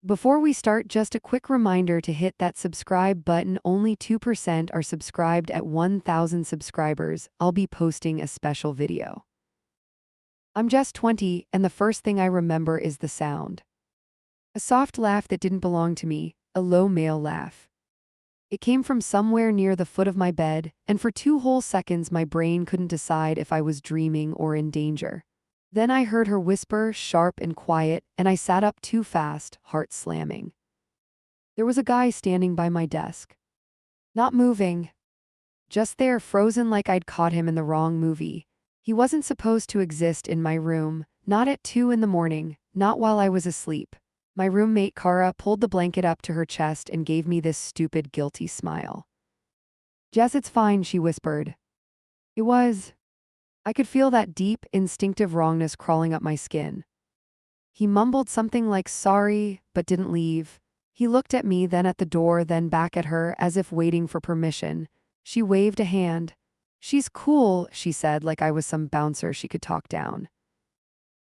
Before we start, just a quick reminder to hit that subscribe button. Only 2% are subscribed at 1,000 subscribers. I'll be posting a special video. I'm just 20, and the first thing I remember is the sound. A soft laugh that didn't belong to me, a low male laugh. It came from somewhere near the foot of my bed, and for 2 whole seconds my brain couldn't decide if I was dreaming or in danger. Then I heard her whisper, sharp and quiet, and I sat up too fast, heart slamming. There was a guy standing by my desk. Not moving. Just there, frozen like I'd caught him in the wrong movie. He wasn't supposed to exist in my room, not at 2 in the morning, not while I was asleep. My roommate Kara pulled the blanket up to her chest and gave me this stupid, guilty smile. "Jess, it's fine," she whispered. It was. I could feel that deep, instinctive wrongness crawling up my skin. He mumbled something like sorry, but didn't leave. He looked at me, then at the door, then back at her, as if waiting for permission. She waved a hand. "She's cool," she said, like I was some bouncer she could talk down.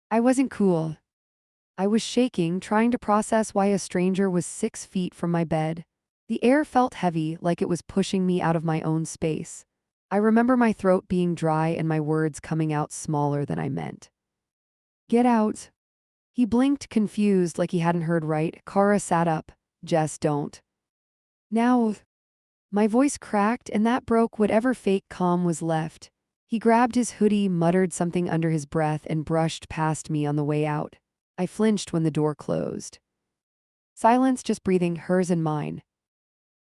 I wasn't cool. I was shaking, trying to process why a stranger was 6 feet from my bed. The air felt heavy, like it was pushing me out of my own space. I remember my throat being dry and my words coming out smaller than I meant. "Get out." He blinked, confused, like he hadn't heard right. Kara sat up. "Jess, don't." "Now." My voice cracked, and that broke whatever fake calm was left. He grabbed his hoodie, muttered something under his breath, and brushed past me on the way out. I flinched when the door closed. Silence, just breathing, hers and mine.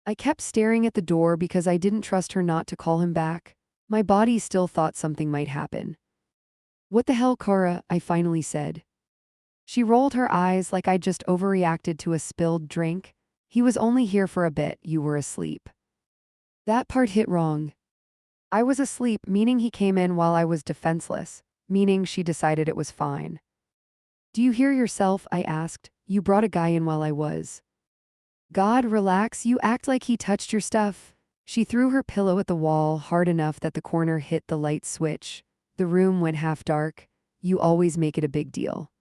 I kept staring at the door because I didn't trust her not to call him back. My body still thought something might happen. "What the hell, Kara?" I finally said. She rolled her eyes like I'd just overreacted to a spilled drink. "He was only here for a bit, you were asleep." That part hit wrong. I was asleep, meaning he came in while I was defenseless, meaning she decided it was fine. "Do you hear yourself?" I asked. "You brought a guy in while I was." "God, relax, you act like he touched your stuff." She threw her pillow at the wall hard enough that the corner hit the light switch. The room went half dark. "You always make it a big deal."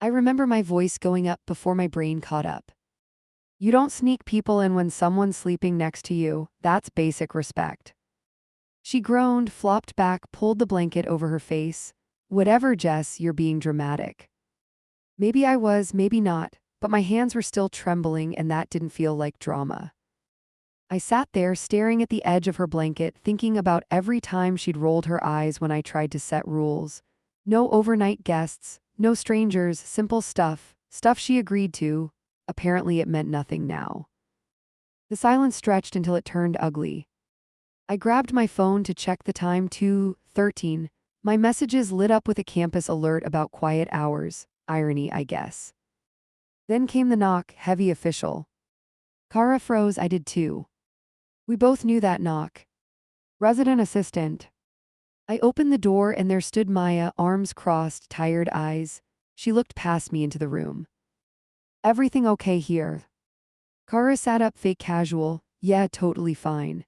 I remember my voice going up before my brain caught up. "You don't sneak people in when someone's sleeping next to you. That's basic respect." She groaned, flopped back, pulled the blanket over her face. "Whatever, Jess, you're being dramatic." Maybe I was, maybe not, but my hands were still trembling, and that didn't feel like drama. I sat there staring at the edge of her blanket, thinking about every time she'd rolled her eyes when I tried to set rules. No overnight guests, no strangers, simple stuff she agreed to. Apparently it meant nothing now. The silence stretched until it turned ugly. I grabbed my phone to check the time. 2:13. My messages lit up with a campus alert about quiet hours. Irony, I guess. Then came the knock, heavy, official. Kara froze. I did too. We both knew that knock. "Resident assistant." I opened the door and there stood Maya, arms crossed, tired eyes. She looked past me into the room. "Everything okay here?" Kara sat up, fake casual. "Yeah, totally fine."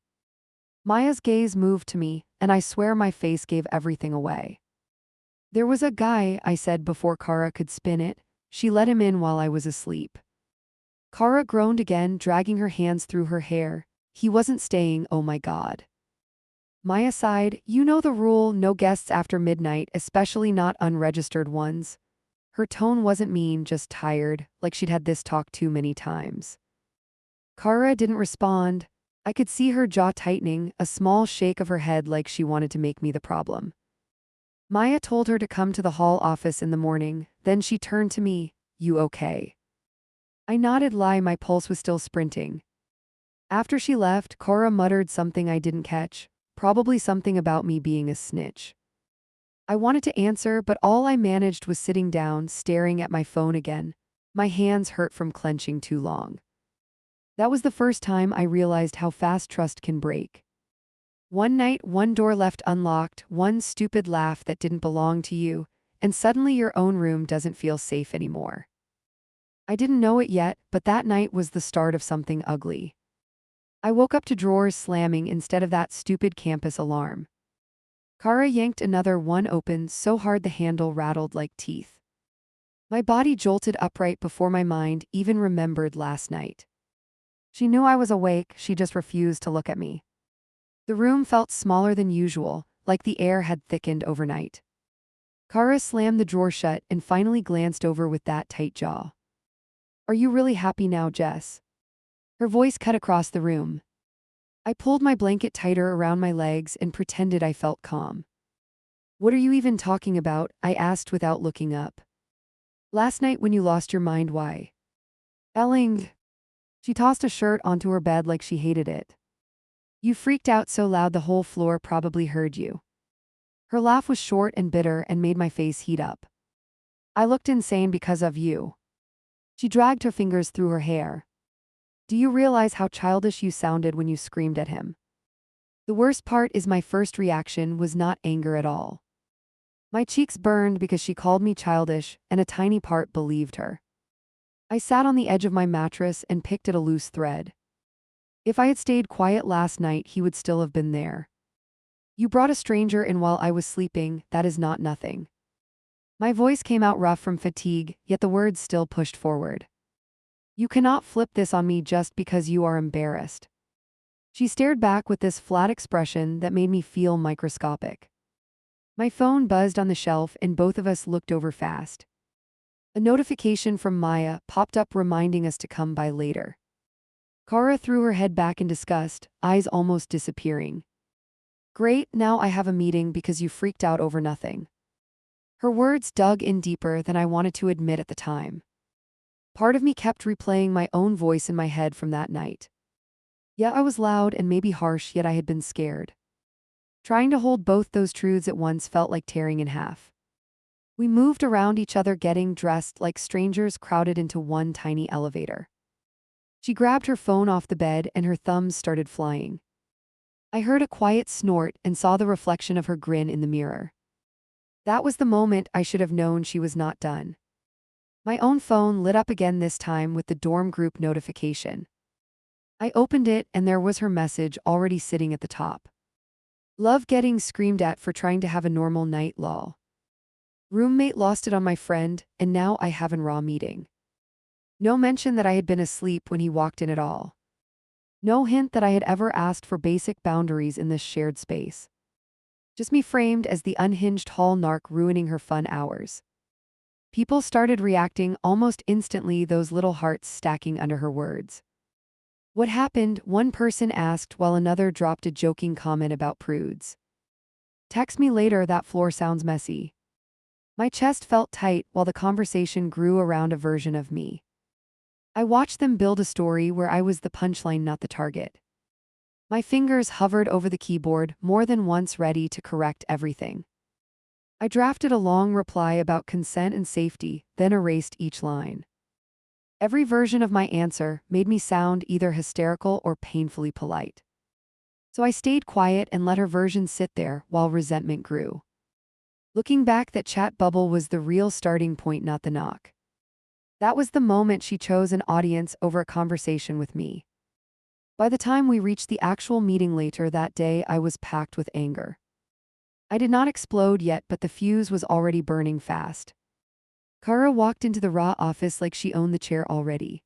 Maya's gaze moved to me, and I swear my face gave everything away. "There was a guy," I said before Kara could spin it. "She let him in while I was asleep." Kara groaned again, dragging her hands through her hair. "He wasn't staying, oh my God." Maya sighed. "You know the rule, no guests after midnight, especially not unregistered ones." Her tone wasn't mean, just tired, like she'd had this talk too many times. Kara didn't respond. I could see her jaw tightening, a small shake of her head like she wanted to make me the problem. Maya told her to come to the hall office in the morning, then she turned to me. "You okay?" I nodded, my pulse was still sprinting. After she left, Kara muttered something I didn't catch, probably something about me being a snitch. I wanted to answer, but all I managed was sitting down, staring at my phone again. My hands hurt from clenching too long. That was the first time I realized how fast trust can break. One night, one door left unlocked, one stupid laugh that didn't belong to you, and suddenly your own room doesn't feel safe anymore. I didn't know it yet, but that night was the start of something ugly. I woke up to drawers slamming instead of that stupid campus alarm. Kara yanked another one open so hard the handle rattled like teeth. My body jolted upright before my mind even remembered last night. She knew I was awake, she just refused to look at me. The room felt smaller than usual, like the air had thickened overnight. Kara slammed the drawer shut and finally glanced over with that tight jaw. Are you really happy now, Jess? Her voice cut across the room. I pulled my blanket tighter around my legs and pretended I felt calm. What are you even talking about? I asked without looking up. Last night when you lost your mind, why? Elling. She tossed a shirt onto her bed like she hated it. You freaked out so loud the whole floor probably heard you. Her laugh was short and bitter and made my face heat up. I looked insane because of you. She dragged her fingers through her hair. Do you realize how childish you sounded when you screamed at him? The worst part is my first reaction was not anger at all. My cheeks burned because she called me childish, and a tiny part believed her. I sat on the edge of my mattress and picked at a loose thread. If I had stayed quiet last night, he would still have been there. You brought a stranger in while I was sleeping, that is not nothing. My voice came out rough from fatigue, yet the words still pushed forward. You cannot flip this on me just because you are embarrassed. She stared back with this flat expression that made me feel microscopic. My phone buzzed on the shelf and both of us looked over fast. A notification from Maya popped up reminding us to come by later. Kara threw her head back in disgust, eyes almost disappearing. Great, now I have a meeting because you freaked out over nothing. Her words dug in deeper than I wanted to admit at the time. Part of me kept replaying my own voice in my head from that night. Yeah, I was loud and maybe harsh, yet I had been scared. Trying to hold both those truths at once felt like tearing in half. We moved around each other, getting dressed like strangers crowded into one tiny elevator. She grabbed her phone off the bed and her thumbs started flying. I heard a quiet snort and saw the reflection of her grin in the mirror. That was the moment I should have known she was not done. My own phone lit up again, this time with the dorm group notification. I opened it and there was her message already sitting at the top. Love getting screamed at for trying to have a normal night, lol. Roommate lost it on my friend, and now I have a raw meeting. No mention that I had been asleep when he walked in at all. No hint that I had ever asked for basic boundaries in this shared space. Just me framed as the unhinged hall narc ruining her fun hours. People started reacting almost instantly, those little hearts stacking under her words. What happened? One person asked while another dropped a joking comment about prudes. Text me later, that floor sounds messy. My chest felt tight while the conversation grew around a version of me. I watched them build a story where I was the punchline, not the target. My fingers hovered over the keyboard more than once, ready to correct everything. I drafted a long reply about consent and safety, then erased each line. Every version of my answer made me sound either hysterical or painfully polite. So I stayed quiet and let her version sit there while resentment grew. Looking back, that chat bubble was the real starting point, not the knock. That was the moment she chose an audience over a conversation with me. By the time we reached the actual meeting later that day, I was packed with anger. I did not explode yet, but the fuse was already burning fast. Kara walked into the raw office like she owned the chair already.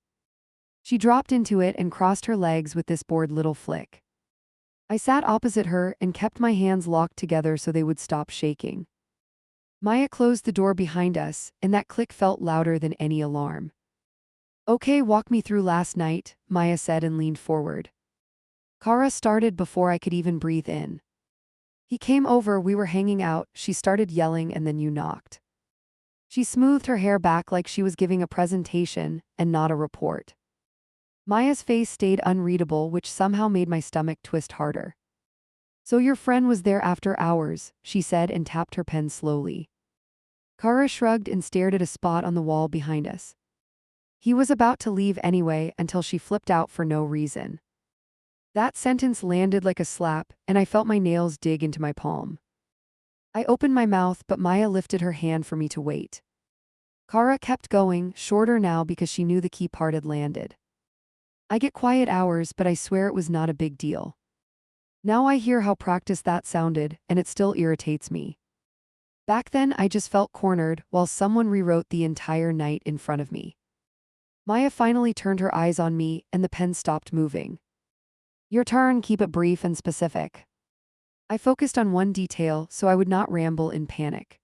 She dropped into it and crossed her legs with this bored little flick. I sat opposite her and kept my hands locked together so they would stop shaking. Maya closed the door behind us, and that click felt louder than any alarm. Okay, walk me through last night, Maya said and leaned forward. Kara started before I could even breathe in. He came over, we were hanging out, she started yelling, and then you knocked. She smoothed her hair back like she was giving a presentation and not a report. Maya's face stayed unreadable, which somehow made my stomach twist harder. So your friend was there after hours, she said and tapped her pen slowly. Kara shrugged and stared at a spot on the wall behind us. He was about to leave anyway until she flipped out for no reason. That sentence landed like a slap, and I felt my nails dig into my palm. I opened my mouth, but Maya lifted her hand for me to wait. Kara kept going, shorter now because she knew the key part had landed. I get quiet hours, but I swear it was not a big deal. Now I hear how practiced that sounded, and it still irritates me. Back then, I just felt cornered while someone rewrote the entire night in front of me. Maya finally turned her eyes on me and the pen stopped moving. Your turn, keep it brief and specific. I focused on one detail so I would not ramble in panic.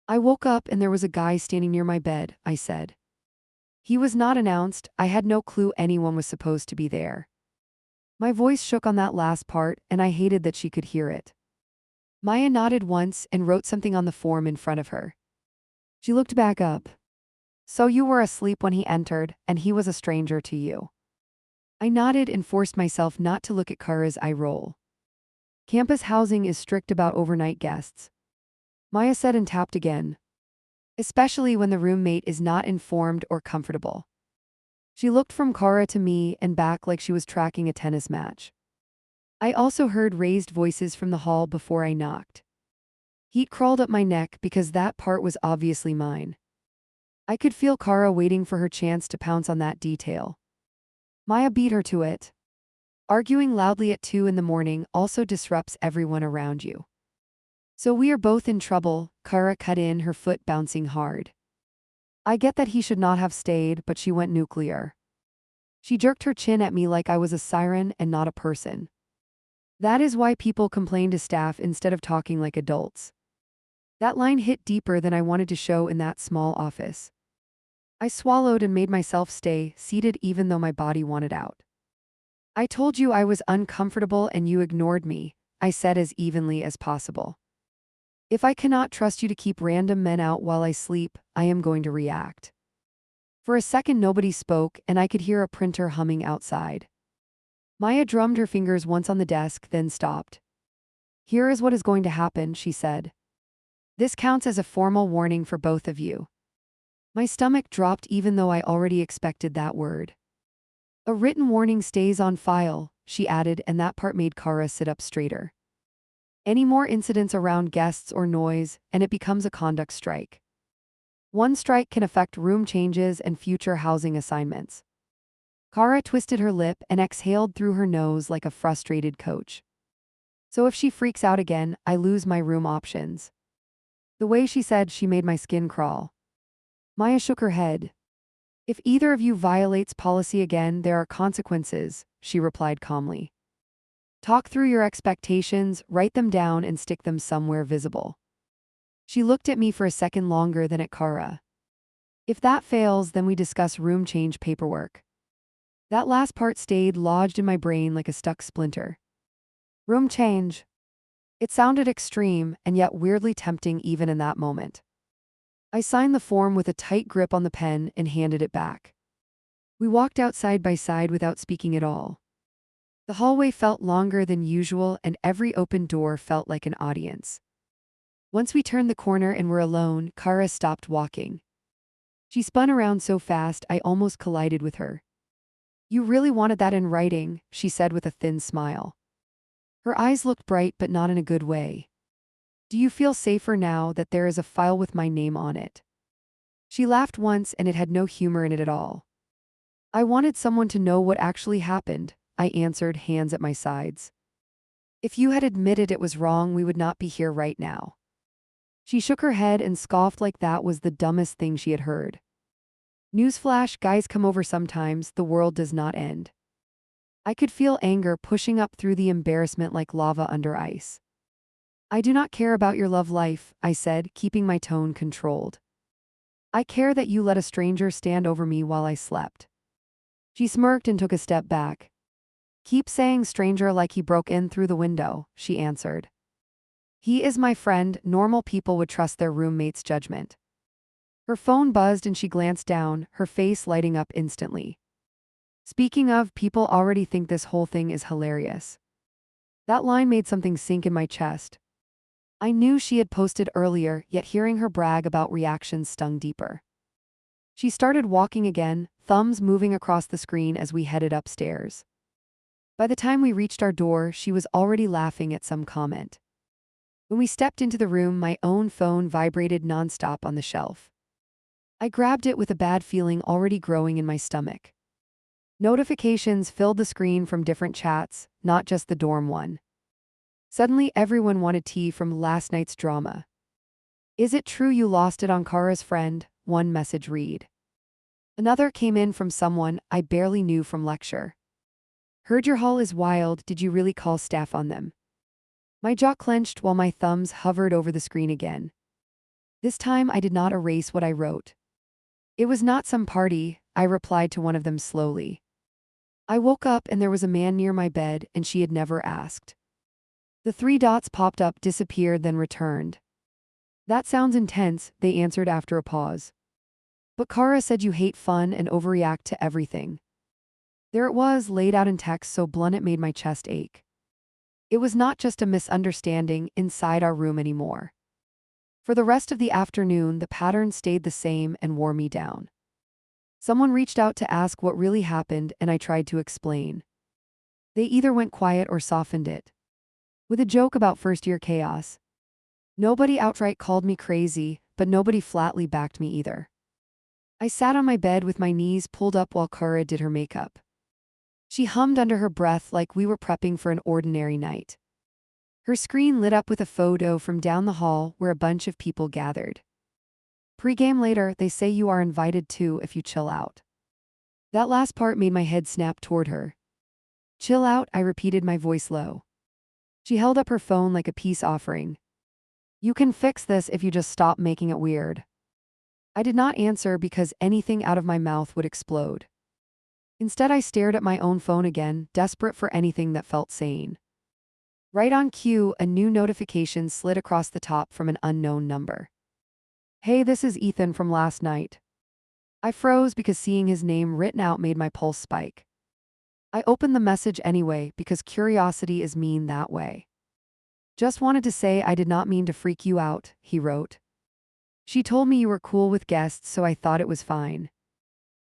I woke up and there was a guy standing near my bed, I said. He was not announced, I had no clue anyone was supposed to be there. My voice shook on that last part and I hated that she could hear it. Maya nodded once and wrote something on the form in front of her. She looked back up. So you were asleep when he entered, and he was a stranger to you. I nodded and forced myself not to look at Kara's eye roll. Campus housing is strict about overnight guests. Maya said and tapped again. Especially when the roommate is not informed or comfortable. She looked from Kara to me and back like she was tracking a tennis match. I also heard raised voices from the hall before I knocked. Heat crawled up my neck because that part was obviously mine. I could feel Kara waiting for her chance to pounce on that detail. Maya beat her to it. Arguing loudly at 2 in the morning also disrupts everyone around you. So we are both in trouble, Kara cut in, her foot bouncing hard. I get that he should not have stayed, but she went nuclear. She jerked her chin at me like I was a siren and not a person. That is why people complain to staff instead of talking like adults. That line hit deeper than I wanted to show in that small office. I swallowed and made myself stay seated even though my body wanted out. I told you I was uncomfortable and you ignored me, I said as evenly as possible. If I cannot trust you to keep random men out while I sleep, I am going to react. For a second nobody spoke and I could hear a printer humming outside. Maya drummed her fingers once on the desk, then stopped. Here is what is going to happen, she said. This counts as a formal warning for both of you. My stomach dropped even though I already expected that word. A written warning stays on file, she added, and that part made Kara sit up straighter. Any more incidents around guests or noise, and it becomes a conduct strike. One strike can affect room changes and future housing assignments. Kara twisted her lip and exhaled through her nose like a frustrated coach. So if she freaks out again, I lose my room options. The way she said she made my skin crawl. Maya shook her head. If either of you violates policy again, there are consequences, she replied calmly. Talk through your expectations, write them down, and stick them somewhere visible. She looked at me for a second longer than at Kara. If that fails, then we discuss room change paperwork. That last part stayed lodged in my brain like a stuck splinter. Room change. It sounded extreme and yet weirdly tempting even in that moment. I signed the form with a tight grip on the pen and handed it back. We walked out side by side without speaking at all. The hallway felt longer than usual and every open door felt like an audience. Once we turned the corner and were alone, Kara stopped walking. She spun around so fast I almost collided with her. You really wanted that in writing, she said with a thin smile. Her eyes looked bright but not in a good way. Do you feel safer now that there is a file with my name on it? She laughed once and it had no humor in it at all. I wanted someone to know what actually happened, I answered, hands at my sides. If you had admitted it was wrong, we would not be here right now. She shook her head and scoffed like that was the dumbest thing she had heard. Newsflash, guys come over sometimes, the world does not end. I could feel anger pushing up through the embarrassment like lava under ice. I do not care about your love life, I said, keeping my tone controlled. I care that you let a stranger stand over me while I slept. She smirked and took a step back. Keep saying stranger like he broke in through the window, she answered. He is my friend, normal people would trust their roommate's judgment. Her phone buzzed and she glanced down, her face lighting up instantly. Speaking of, people already think this whole thing is hilarious. That line made something sink in my chest. I knew she had posted earlier, yet hearing her brag about reactions stung deeper. She started walking again, thumbs moving across the screen as we headed upstairs. By the time we reached our door, she was already laughing at some comment. When we stepped into the room, my own phone vibrated nonstop on the shelf. I grabbed it with a bad feeling already growing in my stomach. Notifications filled the screen from different chats, not just the dorm one. Suddenly, everyone wanted tea from last night's drama. Is it true you lost it on Kara's friend? One message read. Another came in from someone I barely knew from lecture. Heard your haul is wild, did you really call staff on them? My jaw clenched while my thumbs hovered over the screen again. This time I did not erase what I wrote. It was not some party, I replied to one of them slowly. I woke up and there was a man near my bed and she had never asked. The three dots popped up, disappeared, then returned. That sounds intense, they answered after a pause. But Kara said you hate fun and overreact to everything. There it was, laid out in text so blunt it made my chest ache. It was not just a misunderstanding inside our room anymore. For the rest of the afternoon, the pattern stayed the same and wore me down. Someone reached out to ask what really happened and I tried to explain. They either went quiet or softened it. With a joke about first-year chaos. Nobody outright called me crazy, but nobody flatly backed me either. I sat on my bed with my knees pulled up while Kara did her makeup. She hummed under her breath like we were prepping for an ordinary night. Her screen lit up with a photo from down the hall where a bunch of people gathered. Pre-game later, they say you are invited too if you chill out. That last part made my head snap toward her. Chill out, I repeated, my voice low. She held up her phone like a peace offering. You can fix this if you just stop making it weird. I did not answer because anything out of my mouth would explode. Instead, I stared at my own phone again, desperate for anything that felt sane. Right on cue, a new notification slid across the top from an unknown number. Hey, this is Ethan from last night. I froze because seeing his name written out made my pulse spike. I opened the message anyway because curiosity is mean that way. Just wanted to say I did not mean to freak you out, he wrote. She told me you were cool with guests, so I thought it was fine.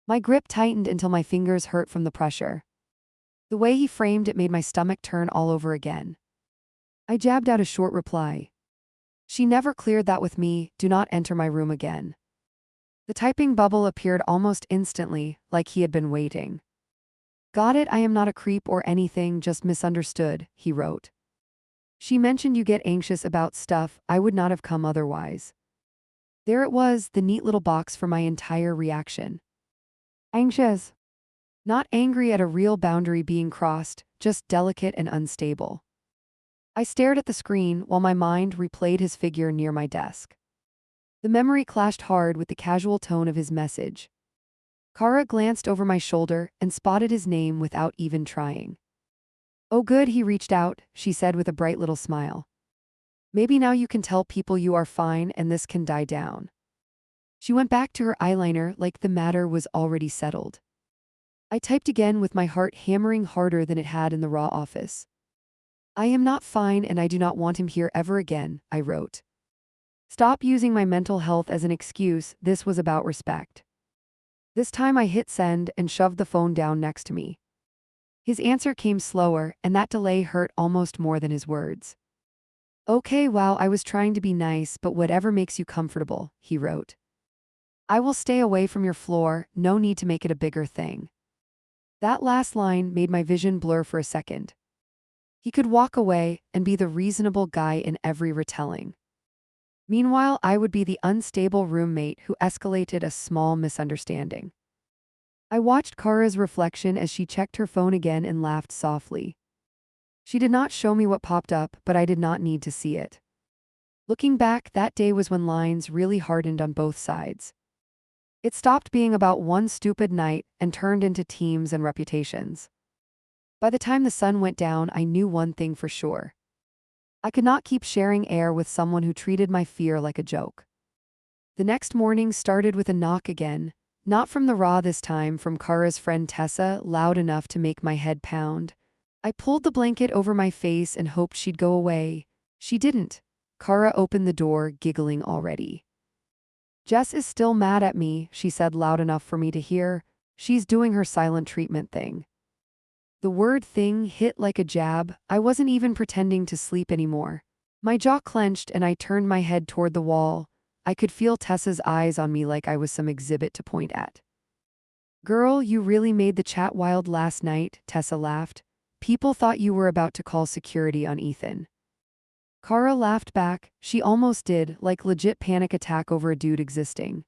My grip tightened until my fingers hurt from the pressure. The way he framed it made my stomach turn all over again. I jabbed out a short reply. She never cleared that with me, do not enter my room again. The typing bubble appeared almost instantly, like he had been waiting. Got it, I am not a creep or anything, just misunderstood, he wrote. She mentioned you get anxious about stuff, I would not have come otherwise. There it was, the neat little box for my entire reaction. Anxious. Not angry at a real boundary being crossed, just delicate and unstable. I stared at the screen while my mind replayed his figure near my desk. The memory clashed hard with the casual tone of his message. Kara glanced over my shoulder and spotted his name without even trying. Oh good, he reached out, she said with a bright little smile. Maybe now you can tell people you are fine and this can die down. She went back to her eyeliner like the matter was already settled. I typed again with my heart hammering harder than it had in the raw office. I am not fine and I do not want him here ever again, I wrote. Stop using my mental health as an excuse, this was about respect. This time I hit send and shoved the phone down next to me. His answer came slower, and that delay hurt almost more than his words. Okay, wow, I was trying to be nice, but whatever makes you comfortable, he wrote. I will stay away from your floor, no need to make it a bigger thing. That last line made my vision blur for a second. He could walk away and be the reasonable guy in every retelling. Meanwhile, I would be the unstable roommate who escalated a small misunderstanding. I watched Kara's reflection as she checked her phone again and laughed softly. She did not show me what popped up, but I did not need to see it. Looking back, that day was when lines really hardened on both sides. It stopped being about one stupid night and turned into teams and reputations. By the time the sun went down, I knew one thing for sure. I could not keep sharing air with someone who treated my fear like a joke. The next morning started with a knock again, not from the raw this time, from Kara's friend Tessa, loud enough to make my head pound. I pulled the blanket over my face and hoped she'd go away. She didn't. Kara opened the door, giggling already. Jess is still mad at me, she said loud enough for me to hear. She's doing her silent treatment thing. The word thing hit like a jab. I wasn't even pretending to sleep anymore. My jaw clenched and I turned my head toward the wall. I could feel Tessa's eyes on me like I was some exhibit to point at. Girl, you really made the chat wild last night, Tessa laughed. People thought you were about to call security on Ethan. Kara laughed back. She almost did, like legit panic attack over a dude existing.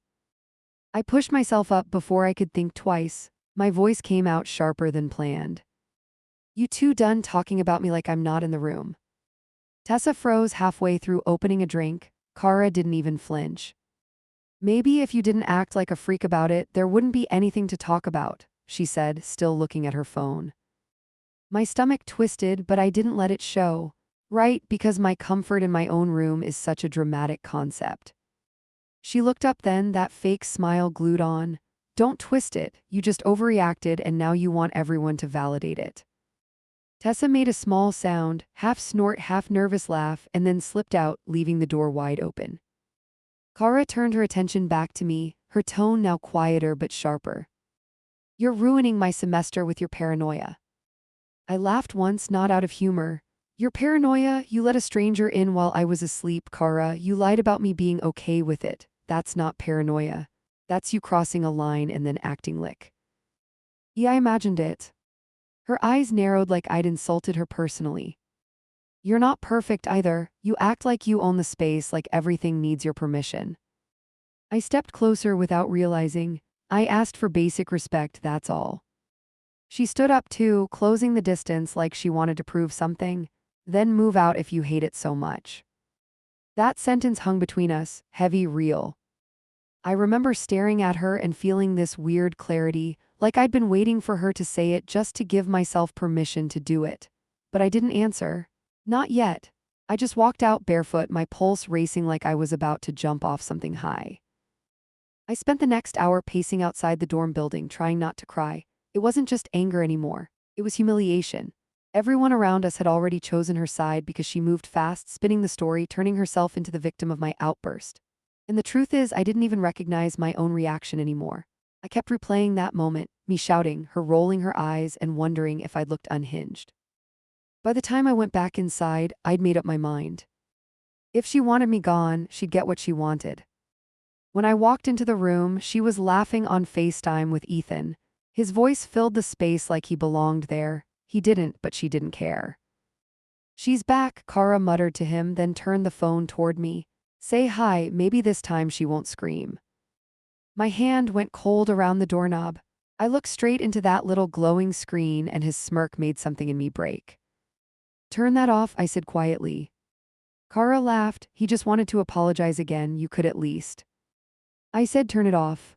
I pushed myself up before I could think twice. My voice came out sharper than planned. You two done talking about me like I'm not in the room? Tessa froze halfway through opening a drink. Kara didn't even flinch. Maybe if you didn't act like a freak about it, there wouldn't be anything to talk about, she said, still looking at her phone. My stomach twisted, but I didn't let it show. Right, because my comfort in my own room is such a dramatic concept. She looked up then, that fake smile glued on. Don't twist it, you just overreacted and now you want everyone to validate it. Tessa made a small sound, half snort, half nervous laugh, and then slipped out, leaving the door wide open. Kara turned her attention back to me, her tone now quieter but sharper. You're ruining my semester with your paranoia. I laughed once, not out of humor. Your paranoia? You let a stranger in while I was asleep, Kara. You lied about me being okay with it. That's not paranoia. That's you crossing a line and then acting like. Yeah, I imagined it. Her eyes narrowed like I'd insulted her personally. You're not perfect either. You act like you own the space, like everything needs your permission. I stepped closer without realizing. I asked for basic respect, that's all. She stood up too, closing the distance like she wanted to prove something. Then move out if you hate it so much. That sentence hung between us, heavy, real. I remember staring at her and feeling this weird clarity, like I'd been waiting for her to say it just to give myself permission to do it. But I didn't answer. Not yet. I just walked out barefoot, my pulse racing like I was about to jump off something high. I spent the next hour pacing outside the dorm building, trying not to cry. It wasn't just anger anymore. It was humiliation. Everyone around us had already chosen her side because she moved fast, spinning the story, turning herself into the victim of my outburst. And the truth is, I didn't even recognize my own reaction anymore. I kept replaying that moment, me shouting, her rolling her eyes and wondering if I'd looked unhinged. By the time I went back inside, I'd made up my mind. If she wanted me gone, she'd get what she wanted. When I walked into the room, she was laughing on FaceTime with Ethan. His voice filled the space like he belonged there. He didn't, but she didn't care. She's back, Kara muttered to him, then turned the phone toward me. Say hi, maybe this time she won't scream. My hand went cold around the doorknob. I looked straight into that little glowing screen and his smirk made something in me break. Turn that off, I said quietly. Kara laughed. He just wanted to apologize again, you could at least. I said turn it off.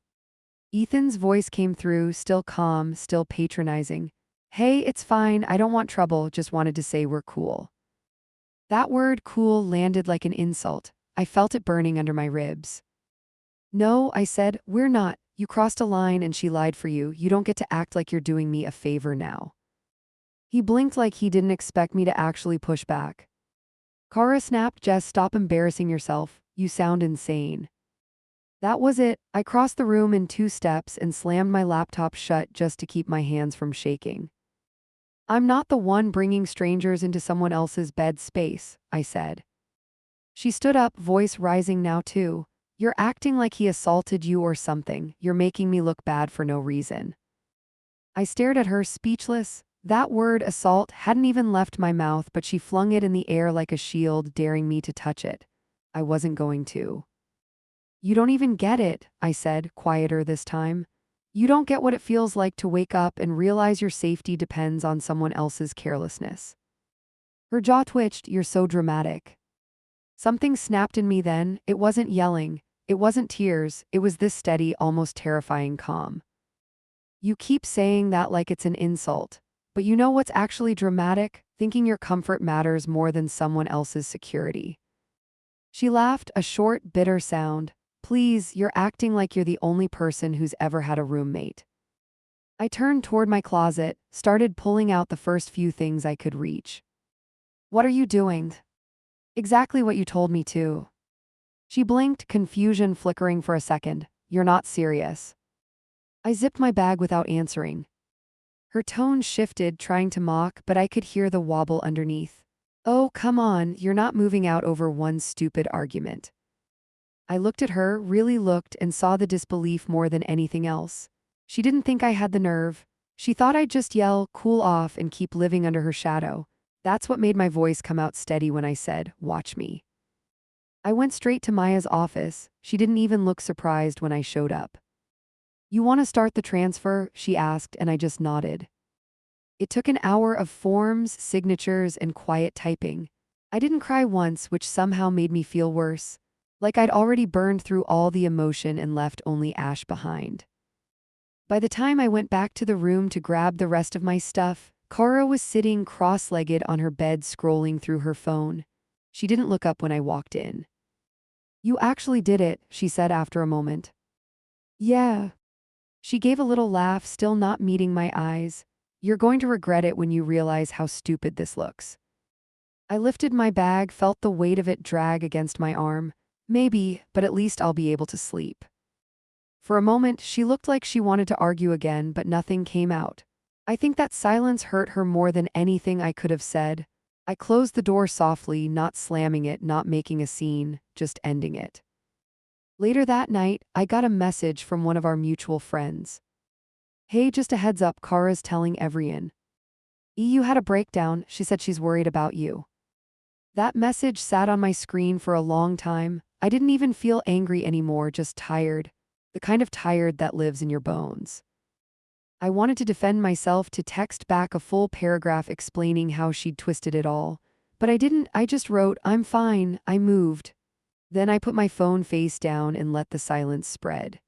Ethan's voice came through, still calm, still patronizing. Hey, it's fine, I don't want trouble, just wanted to say we're cool. That word cool landed like an insult. I felt it burning under my ribs. No, I said, we're not. You crossed a line and she lied for you. You don't get to act like you're doing me a favor now. He blinked like he didn't expect me to actually push back. Kara snapped, Jess, stop embarrassing yourself. You sound insane. That was it. I crossed the room in 2 steps and slammed my laptop shut just to keep my hands from shaking. I'm not the one bringing strangers into someone else's bed space, I said. She stood up, voice rising now too. You're acting like he assaulted you or something. You're making me look bad for no reason. I stared at her, speechless. That word, assault, hadn't even left my mouth, but she flung it in the air like a shield, daring me to touch it. I wasn't going to. You don't even get it, I said, quieter this time. You don't get what it feels like to wake up and realize your safety depends on someone else's carelessness. Her jaw twitched. You're so dramatic. Something snapped in me then. It wasn't yelling. It wasn't tears. It was this steady, almost terrifying calm. You keep saying that like it's an insult. But you know what's actually dramatic? Thinking your comfort matters more than someone else's security. She laughed, a short, bitter sound. Please, you're acting like you're the only person who's ever had a roommate. I turned toward my closet, started pulling out the first few things I could reach. What are you doing? Exactly what you told me to. She blinked, confusion flickering for a second. You're not serious. I zipped my bag without answering. Her tone shifted, trying to mock, but I could hear the wobble underneath. Oh, come on, you're not moving out over one stupid argument. I looked at her, really looked, and saw the disbelief more than anything else. She didn't think I had the nerve. She thought I'd just yell, cool off, and keep living under her shadow. That's what made my voice come out steady when I said, "Watch me." I went straight to Maya's office. She didn't even look surprised when I showed up. "You want to start the transfer?" she asked, and I just nodded. It took an hour of forms, signatures, and quiet typing. I didn't cry once, which somehow made me feel worse. Like I'd already burned through all the emotion and left only ash behind. By the time I went back to the room to grab the rest of my stuff, Kara was sitting cross-legged on her bed scrolling through her phone. She didn't look up when I walked in. "You actually did it," she said after a moment. "Yeah." She gave a little laugh, still not meeting my eyes. "You're going to regret it when you realize how stupid this looks." I lifted my bag, felt the weight of it drag against my arm. Maybe, but at least I'll be able to sleep. For a moment, she looked like she wanted to argue again, but nothing came out. I think that silence hurt her more than anything I could have said. I closed the door softly, not slamming it, not making a scene, just ending it. Later that night, I got a message from one of our mutual friends. "Hey, just a heads up, Kara's telling everyone. You had a breakdown, she said she's worried about you." That message sat on my screen for a long time. I didn't even feel angry anymore, just tired. The kind of tired that lives in your bones. I wanted to defend myself, to text back a full paragraph explaining how she'd twisted it all. But I didn't. I just wrote, "I'm fine, I moved." Then I put my phone face down and let the silence spread.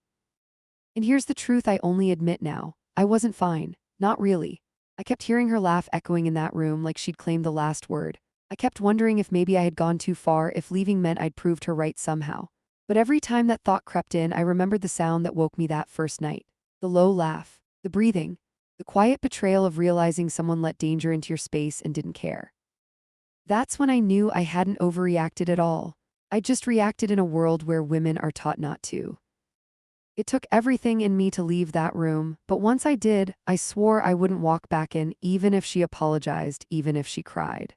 And here's the truth I only admit now. I wasn't fine. Not really. I kept hearing her laugh echoing in that room like she'd claimed the last word. I kept wondering if maybe I had gone too far, if leaving meant I'd proved her right somehow. But every time that thought crept in, I remembered the sound that woke me that first night. The low laugh, the breathing, the quiet betrayal of realizing someone let danger into your space and didn't care. That's when I knew I hadn't overreacted at all. I just reacted in a world where women are taught not to. It took everything in me to leave that room, but once I did, I swore I wouldn't walk back in, even if she apologized, even if she cried.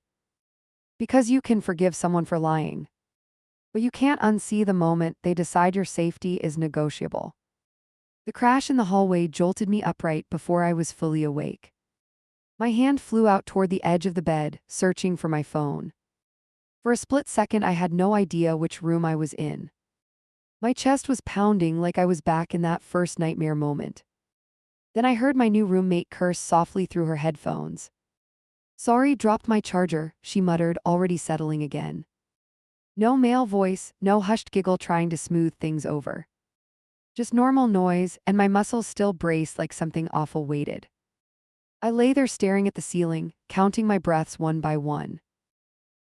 Because you can forgive someone for lying, but you can't unsee the moment they decide your safety is negotiable. The crash in the hallway jolted me upright before I was fully awake. My hand flew out toward the edge of the bed, searching for my phone. For a split second, I had no idea which room I was in. My chest was pounding like I was back in that first nightmare moment. Then I heard my new roommate curse softly through her headphones. "Sorry, dropped my charger," she muttered, already settling again. No male voice, no hushed giggle trying to smooth things over. Just normal noise, and my muscles still braced like something awful waited. I lay there staring at the ceiling, counting my breaths one by one.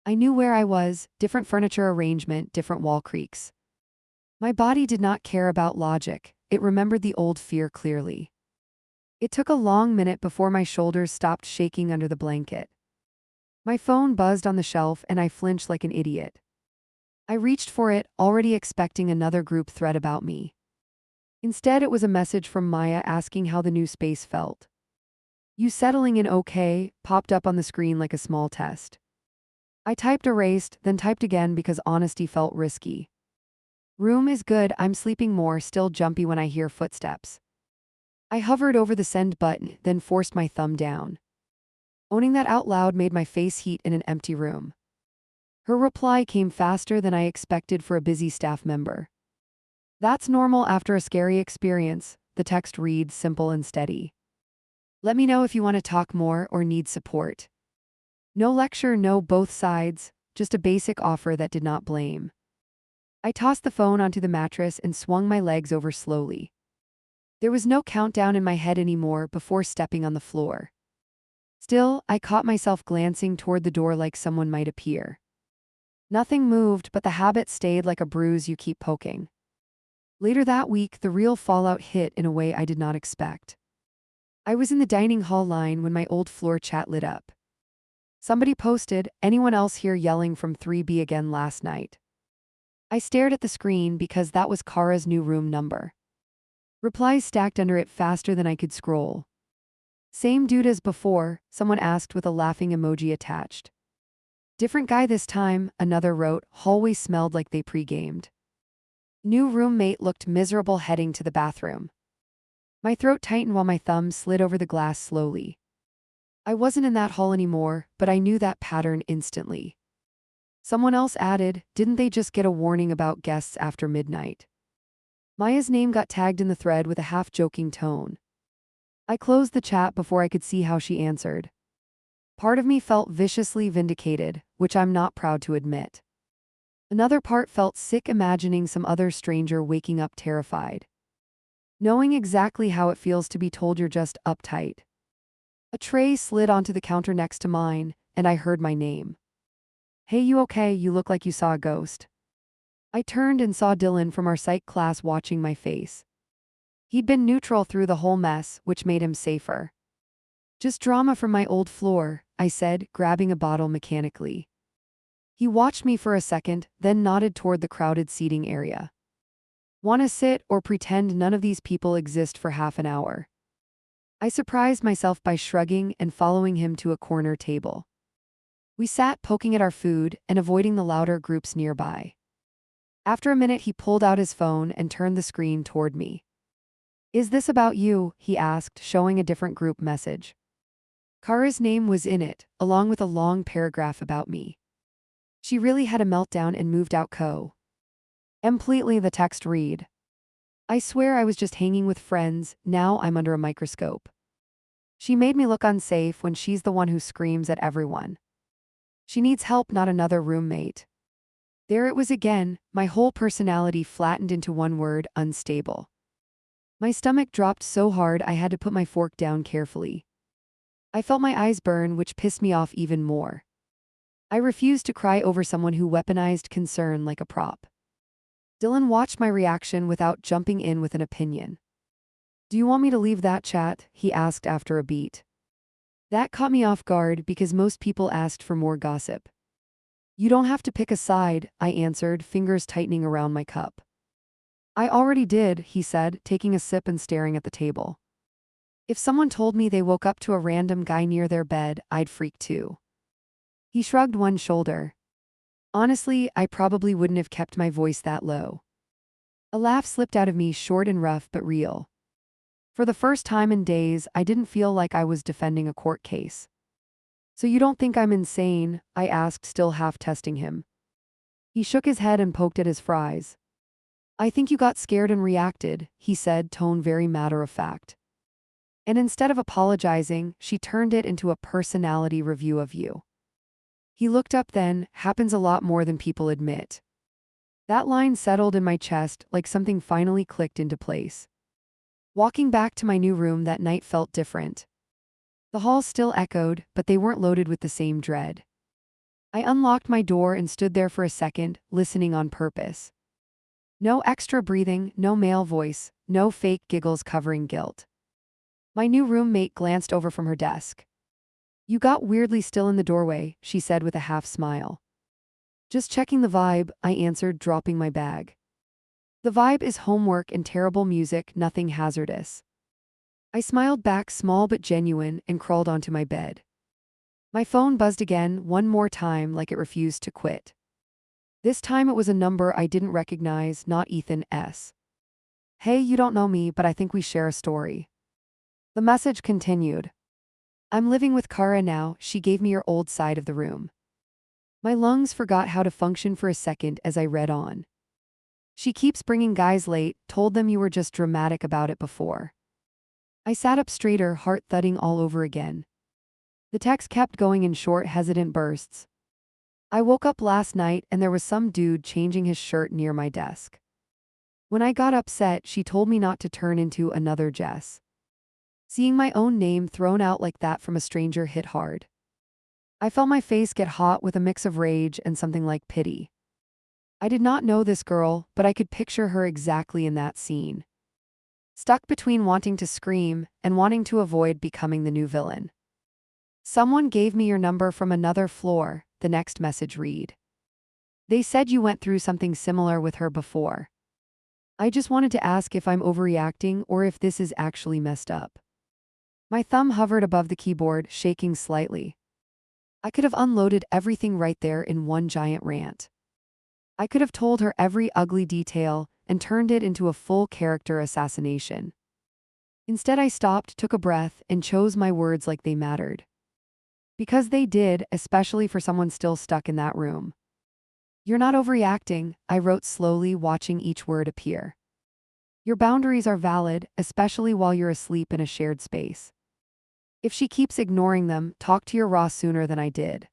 I knew where I was, different furniture arrangement, different wall creaks. My body did not care about logic, it remembered the old fear clearly. It took a long minute before my shoulders stopped shaking under the blanket. My phone buzzed on the shelf and I flinched like an idiot. I reached for it, already expecting another group thread about me. Instead, it was a message from Maya asking how the new space felt. "You settling in okay?" popped up on the screen like a small test. I typed erased, then typed again because honesty felt risky. "Room is good, I'm sleeping more," still jumpy when I hear footsteps. I hovered over the send button, then forced my thumb down. Owning that out loud made my face heat in an empty room. Her reply came faster than I expected for a busy staff member. "That's normal after a scary experience," the text reads, simple and steady. "Let me know if you want to talk more or need support." No lecture, no both sides, just a basic offer that did not blame. I tossed the phone onto the mattress and swung my legs over slowly. There was no countdown in my head anymore before stepping on the floor. Still, I caught myself glancing toward the door like someone might appear. Nothing moved, but the habit stayed like a bruise you keep poking. Later that week, the real fallout hit in a way I did not expect. I was in the dining hall line when my old floor chat lit up. Somebody posted, "Anyone else here yelling from 3B again last night?" I stared at the screen because that was Kara's new room number. Replies stacked under it faster than I could scroll. "Same dude as before," someone asked with a laughing emoji attached. "Different guy this time," another wrote. "Hallway smelled like they pre-gamed." New roommate looked miserable heading to the bathroom. My throat tightened while my thumb slid over the glass slowly. I wasn't in that hall anymore, but I knew that pattern instantly. Someone else added, didn't they just get a warning about guests after midnight? Maya's name got tagged in the thread with a half-joking tone. I closed the chat before I could see how she answered. Part of me felt viciously vindicated, which I'm not proud to admit. Another part felt sick imagining some other stranger waking up terrified. Knowing exactly how it feels to be told you're just uptight. A tray slid onto the counter next to mine, and I heard my name. Hey, you okay? You look like you saw a ghost. I turned and saw Dylan from our psych class watching my face. He'd been neutral through the whole mess, which made him safer. Just drama from my old floor, I said, grabbing a bottle mechanically. He watched me for a second, then nodded toward the crowded seating area. Want to sit or pretend none of these people exist for half an hour? I surprised myself by shrugging and following him to a corner table. We sat poking at our food and avoiding the louder groups nearby. After a minute, he pulled out his phone and turned the screen toward me. Is this about you? He asked, showing a different group message. Kara's name was in it, along with a long paragraph about me. She really had a meltdown and moved out completely, the text read. I swear I was just hanging with friends, now I'm under a microscope. She made me look unsafe when she's the one who screams at everyone. She needs help, not another roommate. There it was again, my whole personality flattened into one word, unstable. My stomach dropped so hard I had to put my fork down carefully. I felt my eyes burn, which pissed me off even more. I refused to cry over someone who weaponized concern like a prop. Dylan watched my reaction without jumping in with an opinion. Do you want me to leave that chat? He asked after a beat. That caught me off guard because most people asked for more gossip. You don't have to pick a side, I answered, fingers tightening around my cup. I already did, he said, taking a sip and staring at the table. If someone told me they woke up to a random guy near their bed, I'd freak too. He shrugged one shoulder. Honestly, I probably wouldn't have kept my voice that low. A laugh slipped out of me, short and rough but real. For the first time in days, I didn't feel like I was defending a court case. So you don't think I'm insane? I asked, still half testing him. He shook his head and poked at his fries. I think you got scared and reacted, he said, tone very matter-of-fact. And instead of apologizing, she turned it into a personality review of you. He looked up then, happens a lot more than people admit. That line settled in my chest like something finally clicked into place. Walking back to my new room that night felt different. The halls still echoed, but they weren't loaded with the same dread. I unlocked my door and stood there for a second, listening on purpose. No extra breathing, no male voice, no fake giggles covering guilt. My new roommate glanced over from her desk. You got weirdly still in the doorway, she said with a half smile. Just checking the vibe, I answered, dropping my bag. The vibe is homework and terrible music, nothing hazardous. I smiled back, small but genuine, and crawled onto my bed. My phone buzzed again, one more time, like it refused to quit. This time it was a number I didn't recognize, not Ethan S. Hey, you don't know me, but I think we share a story. The message continued. I'm living with Kara now, she gave me your old side of the room. My lungs forgot how to function for a second as I read on. She keeps bringing guys late, told them you were just dramatic about it before. I sat up straighter, heart thudding all over again. The text kept going in short, hesitant bursts. I woke up last night and there was some dude changing his shirt near my desk. When I got upset, she told me not to turn into another Jess. Seeing my own name thrown out like that from a stranger hit hard. I felt my face get hot with a mix of rage and something like pity. I did not know this girl, but I could picture her exactly in that scene. Stuck between wanting to scream and wanting to avoid becoming the new villain. Someone gave me your number from another floor, the next message read. They said you went through something similar with her before. I just wanted to ask if I'm overreacting or if this is actually messed up. My thumb hovered above the keyboard, shaking slightly. I could have unloaded everything right there in one giant rant. I could have told her every ugly detail and turned it into a full character assassination. Instead, I stopped, took a breath, and chose my words like they mattered. Because they did, especially for someone still stuck in that room. You're not overreacting, I wrote slowly, watching each word appear. Your boundaries are valid, especially while you're asleep in a shared space. If she keeps ignoring them, talk to your Raw sooner than I did.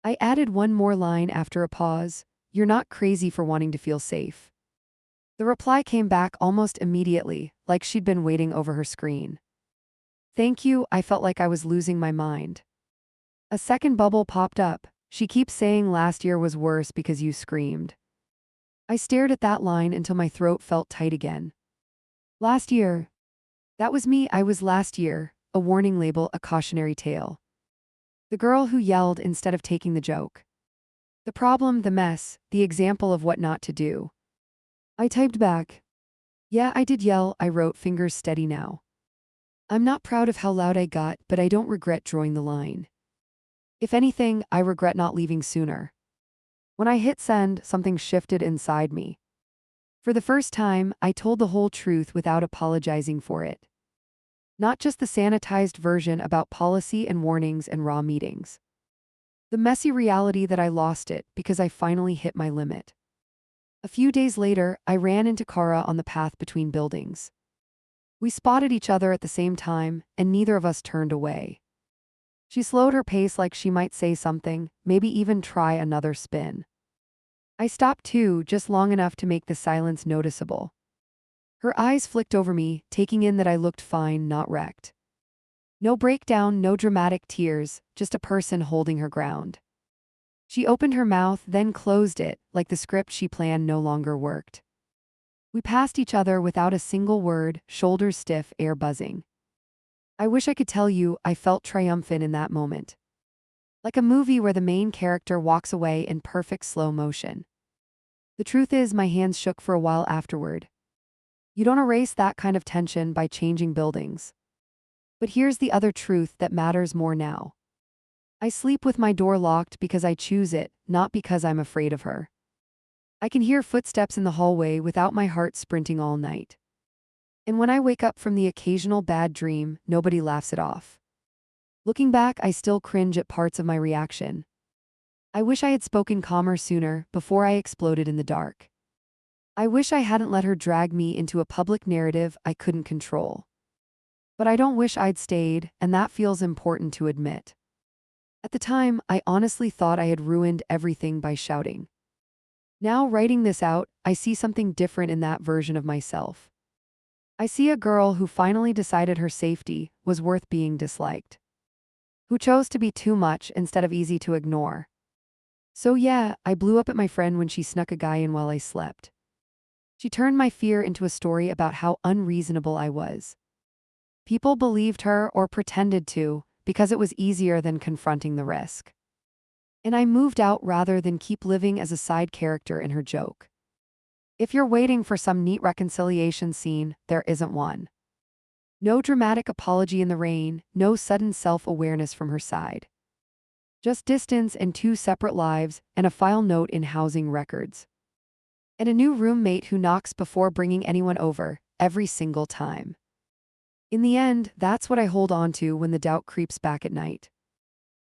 I added one more line after a pause. You're not crazy for wanting to feel safe. The reply came back almost immediately, like she'd been waiting over her screen. Thank you, I felt like I was losing my mind. A second bubble popped up. She keeps saying last year was worse because you screamed. I stared at that line until my throat felt tight again. Last year. That was me, I was last year, a warning label, a cautionary tale. The girl who yelled instead of taking the joke. The problem, the mess, the example of what not to do. I typed back. Yeah, I did yell, I wrote, fingers steady now. I'm not proud of how loud I got, but I don't regret drawing the line. If anything, I regret not leaving sooner. When I hit send, something shifted inside me. For the first time, I told the whole truth without apologizing for it. Not just the sanitized version about policy and warnings and raw meetings. The messy reality that I lost it because I finally hit my limit. A few days later, I ran into Kara on the path between buildings. We spotted each other at the same time, and neither of us turned away. She slowed her pace like she might say something, maybe even try another spin. I stopped too, just long enough to make the silence noticeable. Her eyes flicked over me, taking in that I looked fine, not wrecked. No breakdown, no dramatic tears, just a person holding her ground. She opened her mouth, then closed it, like the script she planned no longer worked. We passed each other without a single word, shoulders stiff, air buzzing. I wish I could tell you I felt triumphant in that moment. Like a movie where the main character walks away in perfect slow motion. The truth is, my hands shook for a while afterward. You don't erase that kind of tension by changing buildings. But here's the other truth that matters more now. I sleep with my door locked because I choose it, not because I'm afraid of her. I can hear footsteps in the hallway without my heart sprinting all night. And when I wake up from the occasional bad dream, nobody laughs it off. Looking back, I still cringe at parts of my reaction. I wish I had spoken calmer sooner, before I exploded in the dark. I wish I hadn't let her drag me into a public narrative I couldn't control. But I don't wish I'd stayed, and that feels important to admit. At the time, I honestly thought I had ruined everything by shouting. Now, writing this out, I see something different in that version of myself. I see a girl who finally decided her safety was worth being disliked. Who chose to be too much instead of easy to ignore. So yeah, I blew up at my friend when she snuck a guy in while I slept. She turned my fear into a story about how unreasonable I was. People believed her or pretended to, because it was easier than confronting the risk. And I moved out rather than keep living as a side character in her joke. If you're waiting for some neat reconciliation scene, there isn't one. No dramatic apology in the rain, no sudden self-awareness from her side. Just distance and two separate lives, and a file note in housing records. And a new roommate who knocks before bringing anyone over, every single time. In the end, that's what I hold on to when the doubt creeps back at night.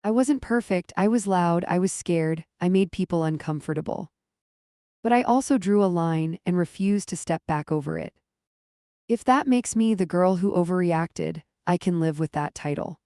I wasn't perfect, I was loud, I was scared, I made people uncomfortable. But I also drew a line and refused to step back over it. If that makes me the girl who overreacted, I can live with that title.